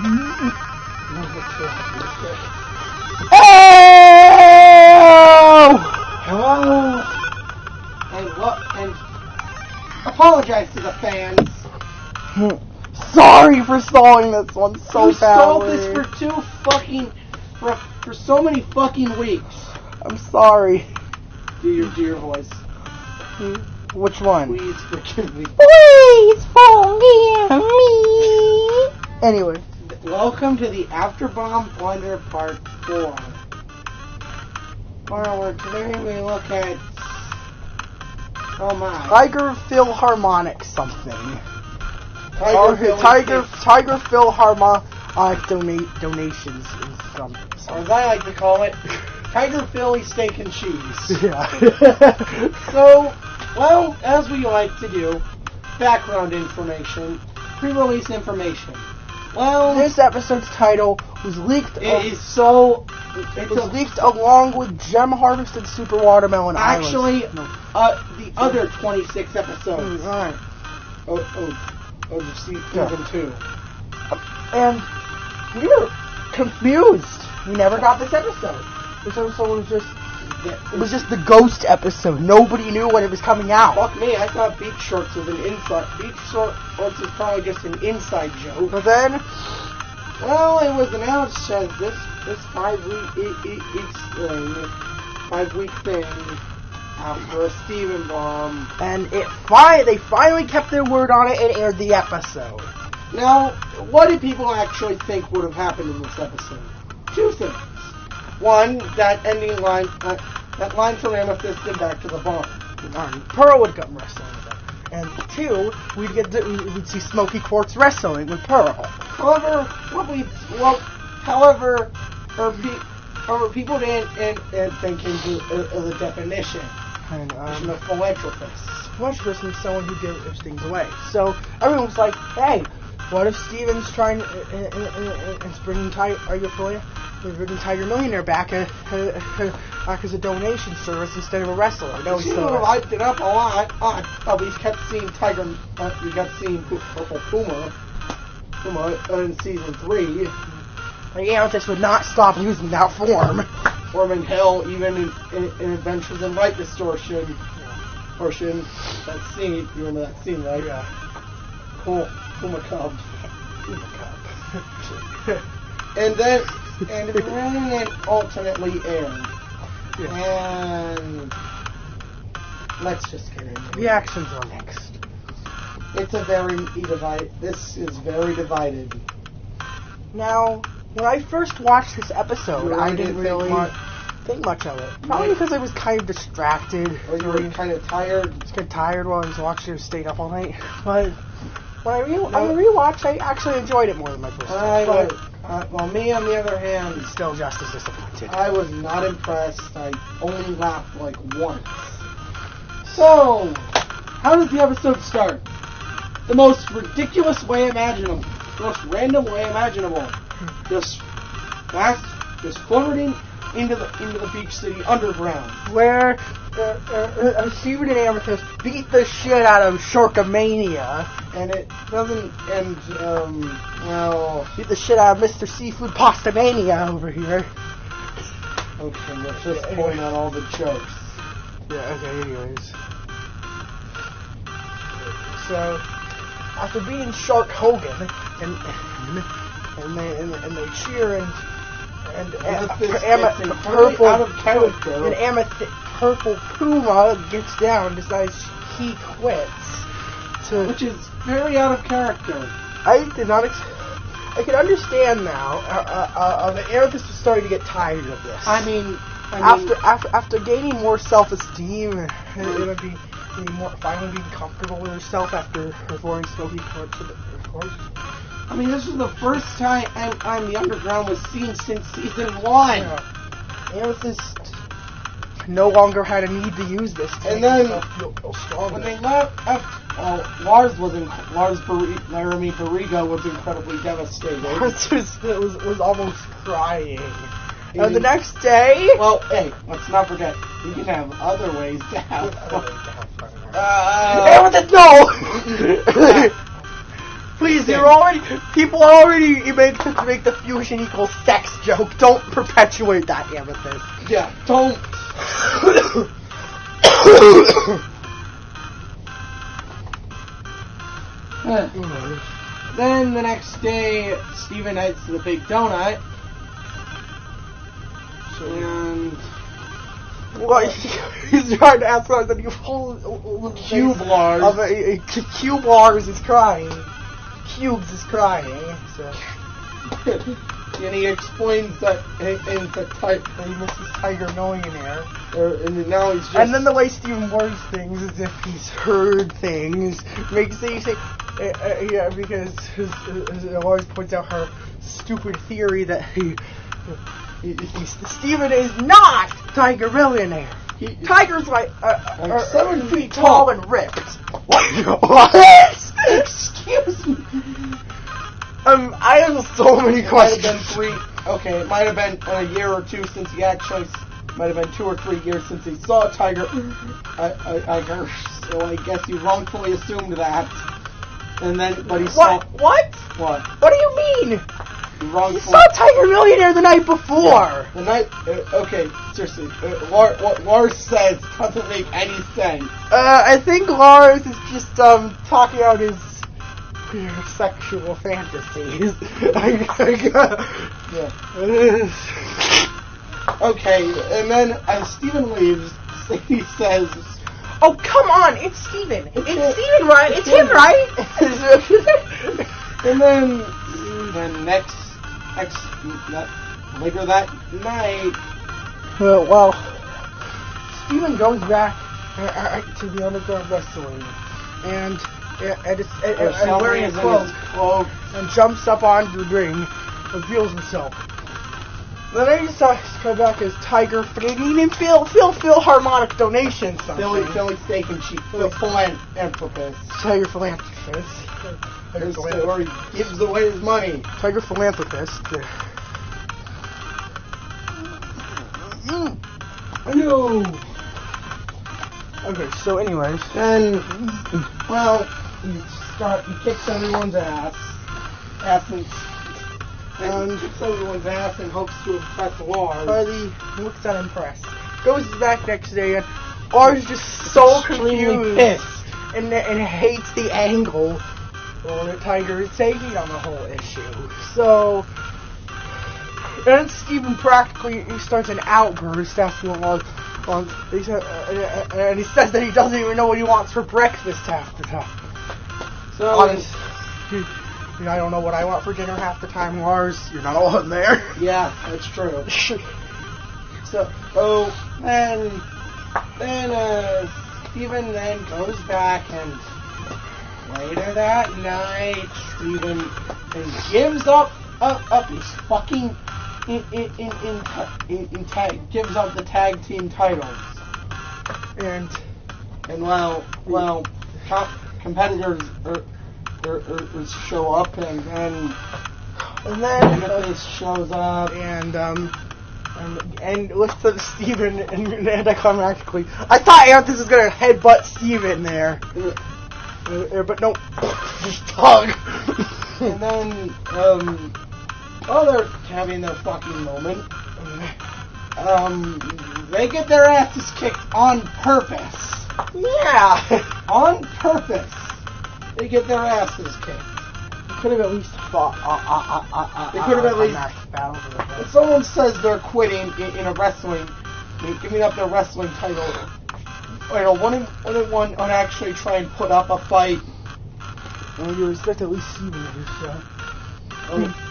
Oh! And apologize to the fans. Sorry for stalling this one so You stalled badly. this for so many fucking weeks. I'm sorry. Do your voice. Which one? Please forgive me. Please forgive me. Anyway. Welcome to the After Bomb Blunder Part 4. Where today we look at... Oh my. Tiger Philharmonic something. Tiger Philharmonic donations is something. Or as I like to call it, Tiger Philly Steak and Cheese. Yeah. So, well, as we like to do, background information, pre-release information. Well, this episode's title was leaked. It was leaked along with Gem Harvest and Super Watermelon actually, Islands. the other 26 episodes. Alright. Season 2. And we were confused. We never got this episode. This episode was just the ghost episode. Nobody knew when it was coming out. Fuck me, I thought Beach Shorts was an inside. Beach Shorts is probably just an inside joke. But then, well, it was announced as this 5 week thing after a Steven bomb. And they finally kept their word on it and aired the episode. Now, what did people actually think would have happened in this episode? Two things. One, that ending line, that line from Amethyst and Back to the Barn. Pearl would come wrestling with them. And two, we'd see Smoky Quartz wrestling with Pearl. However, people didn't think into the definition. And Philanthropist. Philanthropist means someone who gives things away. So everyone was like, "Hey, what if Steven's trying and bringing Tiger Millionaire back as a donation service instead of a wrestler?" No, he hyped it up a lot. At least kept seeing Tiger. We got seeing Purple Puma in season 3. Like, Amethyst would not stop using that form. In hell, even in Adventures in Light Distortion portion. That scene, you remember that scene, right? Yeah. Cool. Puma Cub. And then alternately aired. Yeah. And let's just get into it. Reactions are mixed. It's a very divided. This is very divided. Now, when I first watched this episode, I didn't really think much of it. Probably because I was kind of distracted. Or you were kind of tired. I was kind of tired while I was watching it, staying up all night. But when I rewatched, I actually enjoyed it more than my first time. Well, me, on the other hand, still just as disappointed. I was not impressed. I only laughed like once. So, how does the episode start? The most ridiculous way imaginable. The most random way imaginable. Just forwarding into the Beach City underground, where Steven and Amethyst beat the shit out of Sharkamania, and it doesn't end. Beat the shit out of Mr. Seafood Pasta Mania over here. Okay, let's just point out all the jokes. Yeah. Okay. Anyways, so after beating Shark Hogan and they cheer and Purple Puma gets down, decides he quits. Which is very out of character. I can understand now. The Amethyst was starting to get tired of this. I mean, after gaining more self-esteem, and finally being comfortable with herself after performing Smoky Quartz to the course. I mean, this is the first time the Underground was seen since season 1. Yeah. Amethyst no longer had a need to use this to and make then himself feel stronger. When they left, Laramie Barriga was incredibly devastated. was almost crying. And the next day... Well, hey, let's not forget, you can have other ways to have fun. Amethyst, no! Please, people already make the fusion equals sex joke. Don't perpetuate that, Amethyst. Yeah, don't. Then the next day, Steven heads to the Big Donut. And he's trying to ask Lars, and he pulls Cube Lars. Cube Lars is crying. Cubes is crying. So. And he explains that into type that he misses Tiger Millionaire. And now he's just. And then the way Steven words things as if he's heard things makes you say, yeah, because it always points out her stupid theory that Steven is not Tiger Millionaire. Tiger's like 7 feet tall and ripped. What? Excuse me. I have so many questions. It might have been a year or two since he actually. Might have been 2 or 3 years since he saw a tiger. So I guess he wrongfully assumed that. And then, but he saw. What? What? What do you mean? You saw Tiger Millionaire the night before. Yeah, the night. Okay, seriously. What Lars says doesn't make any sense. I think Lars is just talking out his sexual fantasies. Yeah. Okay, and then as Steven leaves, Sadie says, "Oh, come on, it's Steven. It's Steven, right? It's him, right?" And then later that night, well, Steven goes back to the underground wrestling, and wearing his clothes, and jumps up onto the ring, reveals himself. Then he decides to come back as Tiger Philharmonic Donations. Philly Steak and Cheese. Philanthropist. Tiger Philanthropist. Or he gives away his money. Tiger Philanthropist. No. Okay, so anyways. And, well, he kicks everyone's ass. And kicks everyone's ass and hopes to impress Lars. Harley looks unimpressed. Goes back next day and Lars is just so confused pissed and hates the angle that Tiger is taking on the whole issue. So, and Steven practically starts an outburst asking what Lars wants. And he says that he doesn't even know what he wants for breakfast half the time. So, I don't know what I want for dinner half the time, Lars. You're not alone there. Yeah, that's true. So, then Steven then goes back and later that night, Steven gives up his fucking gives up the tag team titles. And competitors show up and then Amethyst shows up and looks at Steven and anticlimactically. I thought Amethyst was gonna headbutt Steven there. But no, just hug. And then, while they're having their fucking moment, they get their asses kicked on purpose. Yeah, on purpose. They get their asses kicked. They could have at least fought. They could have at least. If someone says they're quitting in a wrestling, giving up their wrestling title, wouldn't one actually try and put up a fight? Well, you expect at least Steven to do so.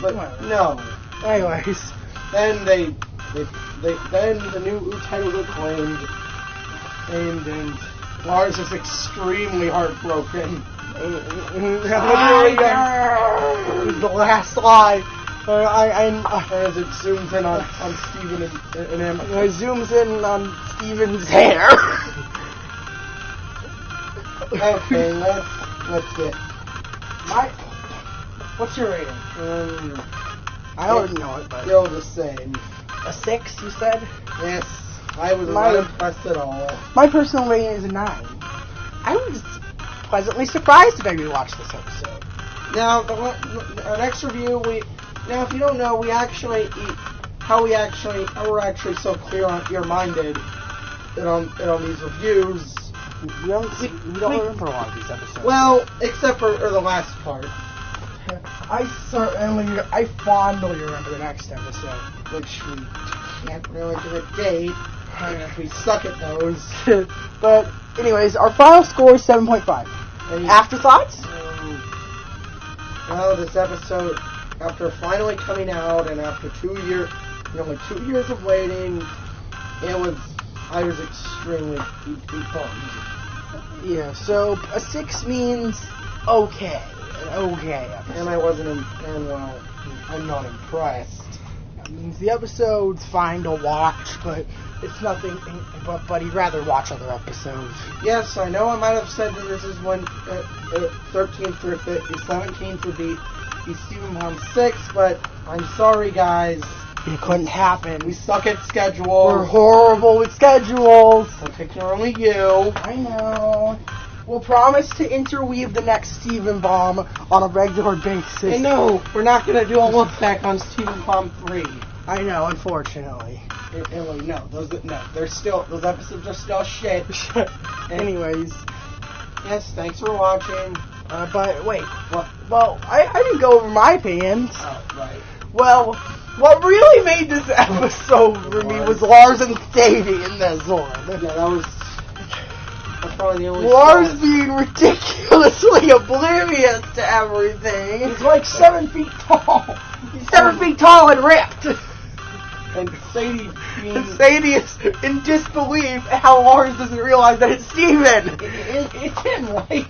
But no. Anyways, then then the new titles are claimed, and Lars is extremely heartbroken. The last lie. As it zooms in on Steven and Emma. It zooms in on Steven's hair. Okay, that's it. What's your rating? I already know it, but still the same. A 6, you said? Yes. I was not impressed at all. My personal rating is a 9. I was pleasantly surprised when I rewatched this episode. Now, our next review, now if you don't know, we're actually so clear-minded on these reviews. We don't remember a lot of these episodes. Well, except for the last part. I fondly remember the next episode. Which we can't really give a date, because we suck at those. But, anyways, our final score is 7.5. Afterthoughts? Well, this episode, after finally coming out, and after 2 years of waiting, I was extremely bummed. Yeah, so a 6 means okay. An okay episode. And I'm not impressed. That means the episode's fine to watch, but it's nothing, but he'd rather watch other episodes. Yes, I know I might have said that this is when 13th or 17th would be Stephen Bomb 6, but I'm sorry, guys. It couldn't happen. We suck at schedules. We're horrible with schedules. Particularly you. I know. We'll promise to interweave the next Stephen Bomb on a regular basis. I know. We're not going to do a look back on Stephen Bomb 3. I know, unfortunately. Those episodes are still shit. Anyways. Yes, thanks for watching. But wait. Well, I didn't go over my opinions. Oh, right. Well, what really made this episode for me was Lars and Sadie in this one. Yeah, that's probably the only Lars being ridiculously oblivious to everything. He's like 7 feet tall. He's 7 feet tall and ripped. And Sadie is in disbelief at how Lars doesn't realize that it's Steven. It's him, right?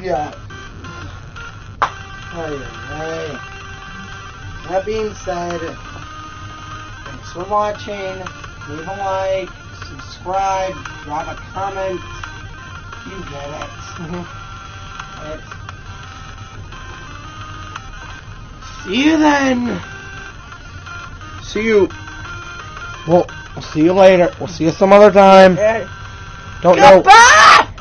Yeah. Alright. That being said, thanks for watching. Leave a like, subscribe, drop a comment. You get it. See you then. See you. Well, we'll see you later. We'll see you some other time. Okay. Don't know. Goodbye!